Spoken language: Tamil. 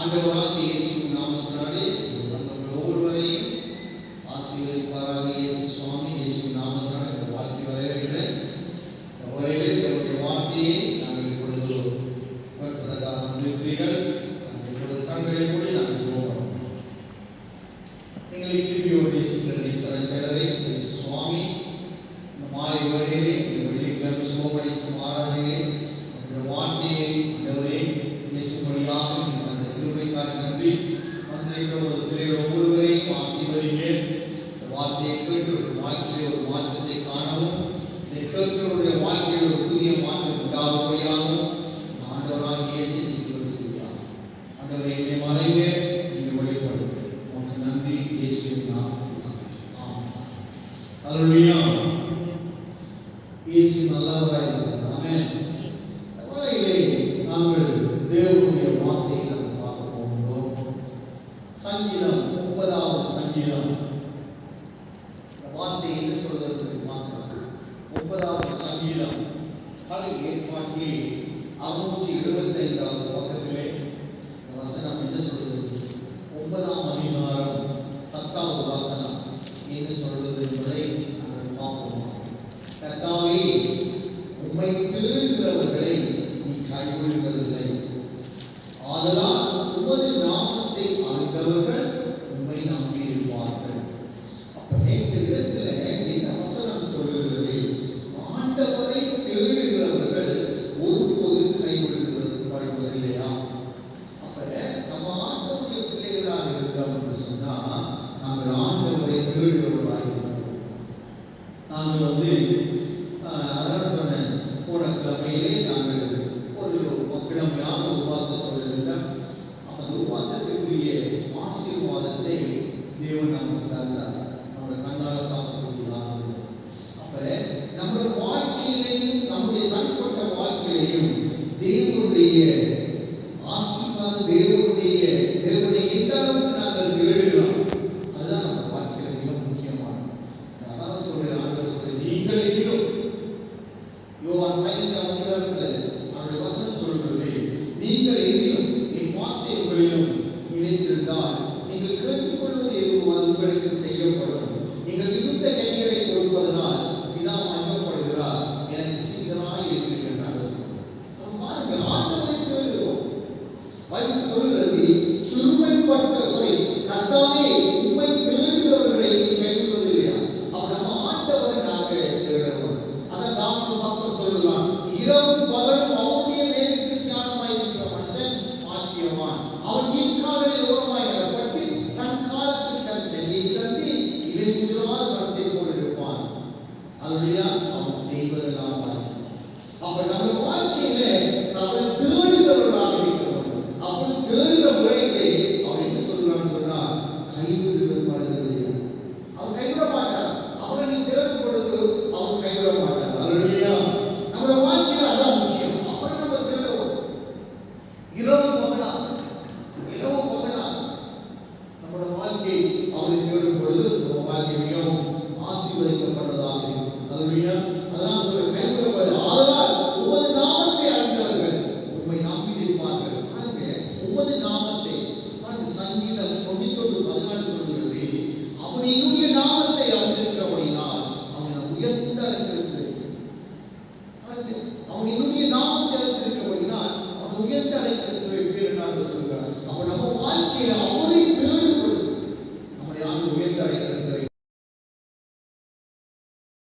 ஆண்டவராகிய இயேசுவின் நாமத்தினாலே நம்ம ஒவ்வொருவரையும் ஆசீர்வதிப்பாராக. இயேசு சுவாமி இயேசுவின் நாமத்தினாலே வாழ்த்தி வரவேற்கிறேன். ஒருவேளை தன்னுடைய வார்த்தையை நாங்கள் இப்பொழுது கேட்பதற்காக வந்திருக்கிறீர்கள். நாங்கள் இப்பொழுது கண்களை மூடி நாங்கள் போவோம். எங்களை திரும்பியோடைய சரணை இயேசு சுவாமி இந்த மாலை வேளையிலே இந்த வெள்ளிக்கிழமை சுமபடிக்கும் ஆராதனையிலே இந்த வார்த்தையை ஆண்டவரே பேசும்படியாக அந்த கிருபைக்காக நன்றி. வந்திருக்கிற ஒரு பிள்ளைகள் ஒவ்வொருவரையும் ஆசீர்வதிங்க. இந்த வார்த்தையை கேட்டு ஒரு வாழ்க்கையிலே ஒரு மாற்றத்தை காணவும், இதை கேட்கிறவருடைய வாழ்க்கையில் ஒரு புதிய மாற்றம் உண்டாகும்படியாகவும் ஆண்டவராகிய இயேசு கிறிஸ்து செய்வார். ஆண்டவரை என்னை மறைங்க, நீங்கள் வழிபடுங்க. உமக்கு நன்றி இயேசுவின் நாமத்தினாலே. ஆமென். அல்லேலூயா. இயேசு நல்லவராய் இருக்கிறார். ஆமென். நாங்கள் தேவனுடைய வார்த்தையை நாம் பார்க்க போகிறோம். சங்கீதம் 9வது சங்கீதம். வார்த்தை என்ன சொல்றது பார்க்கலாம். 9வது சங்கீதம் பழைய ஏற்பாட்டிலே 675வது பக்கத்திலே வசனம் என்ன சொல்றது? 9ஆம் அதிகாரம் 10வது வசனம் என்ன சொல்றது என்பதை நாங்கள் பார்ப்போம். கர்த்தாவே, உம்மை தேடுகிறவர்களை நீ கைவிடுவதில்லை. ஆதலால் உமது நாமத்தை அறிந்தவர்கள் உம்மை நம்பியிருப்பார்கள். அப்ப இந்த இடத்துல என்ன வசனம் சொல்லுகிறது? ஆண்டவரை தேடுகிறவர்கள் ஒருபோது கைவிடுவதில்லையா? அப்ப நம்ம ஆண்டவருடைய பிள்ளைகளாக இருந்தோம் என்று சொன்னா நாங்கள் ஆண்டவரை தேடுகிறவர்களாக இருக்கிறோம். நாங்கள் அதனால சொன்னேன், போன கிழமையிலே நாங்கள் ஒரு கிழமையாக உபவாசத்தோடு இருந்தோம். அந்த உபவாசத்திற்குரிய ஆசீர்வாதத்தை தேவன் நமக்கு தந்தார். நம்முடைய கண்ணால் பார்க்கக்கூடியதாக இருந்தது. அப்ப நம்முடைய வாழ்க்கையிலேயும் நம்முடைய தனிப்பட்ட வாழ்க்கையிலேயும் தேவனுடைய ஆசீர்வாதம், தேவனுடைய எந்த அளவுக்கு நாங்கள் தேடுகிறோம், அதுதான் நம்ம வாழ்க்கையில மிக முக்கியமானது. அதான் சொல்றேன், ஆண்டவர் சொல்றேன், நீங்கள் எங்கிலும் யோவான் 5ஆம் அதிகாரத்தில் அவருடைய வசனம் சொல்கிறது, நீங்கள் எங்கிலும் என் வார்த்தை உங்களிலும் நிலைத்திருந்தால் நீங்கள் கேட்டுக்கொள்வது எதுவும் அது உங்களுக்கு செய்யப்படும். நீங்கள் மிகுந்த கனிகளை கொடுப்பதனால் பிதா மகிமைப்படுகிறார். எனக்கு சீசனாய் இருக்கிறீர்கள் என்று சொல்லுங்கள். பாருங்க, ஆண்டவரை தேடுகிறோம். பைபிள் சொல்கிறது, சிறுமைப்பட்ட சொல் கர்த்தாவே உம்மை தேடுகிறவர்களை நீ கைவிடுவதில்லையா? அவர் நம்ம ஆண்டவரை நாங்கள் தேடுவோம். அதான் தாவீது பக்தன் சொல்லுவான், இரவும் பகலும் அவருடைய வேதத்தில் தியானமாய் இருக்கிற மனுஷன் பாக்கியவான். அவன் நீர்க்கால்களில் ஓரமாய் நடப்பட்டு தன் காலத்தில் தன் நெல்லில் சந்தி இலையுதிராத மரத்தை போல் இருப்பான். அதுதான் அவன் செய்வதெல்லாம். அப்ப நம்ம வாழ்க்கையில அவன் தேடுகிறவர்களாக இருக்கிறோம். அப்படி தேடுகிற முறையிலே அவன் என்ன சொல்றான்னு சொன்னா, கைவிடுவதில்லை. அவன் கைவிட மாட்டார். அவனை நீ தேடும் பொழுது அவன் கைவிட மாட்டார். அல்லேலூயா. நம்முடைய வாழ்க்கையில அதான் முக்கியம். அவரை நம்ம தேடுவோம். இரவு பகலா நம்முடைய வாழ்க்கை அவரை தேடும் பொழுது நம்ம வாழ்க்கை மிகவும் ஆசீர்வதிக்கப்பட்டதாக இருக்கும். அல்லேலூயா. அதனால் சொல்ற கைவிடுவது. ஆதலால் உமது நாமத்தை அறிந்தவர்கள் உம்மை நம்பியிருப்பார்கள். உமது நாமத்தை சங்கீதம் 91:14 சொல்கிறது, அவன் என்னுடைய நாமத்தை அறிந்திருக்கிறபடினால் அவனை உயர்ந்த அவன் என்னுடைய நாமத்தை அறிந்திருக்கிறபடினால் அவன் உயர்ந்த அழைக்கிறேன் என்று சொல்கிறார். அவன் நம்ம வாழ்க்கையில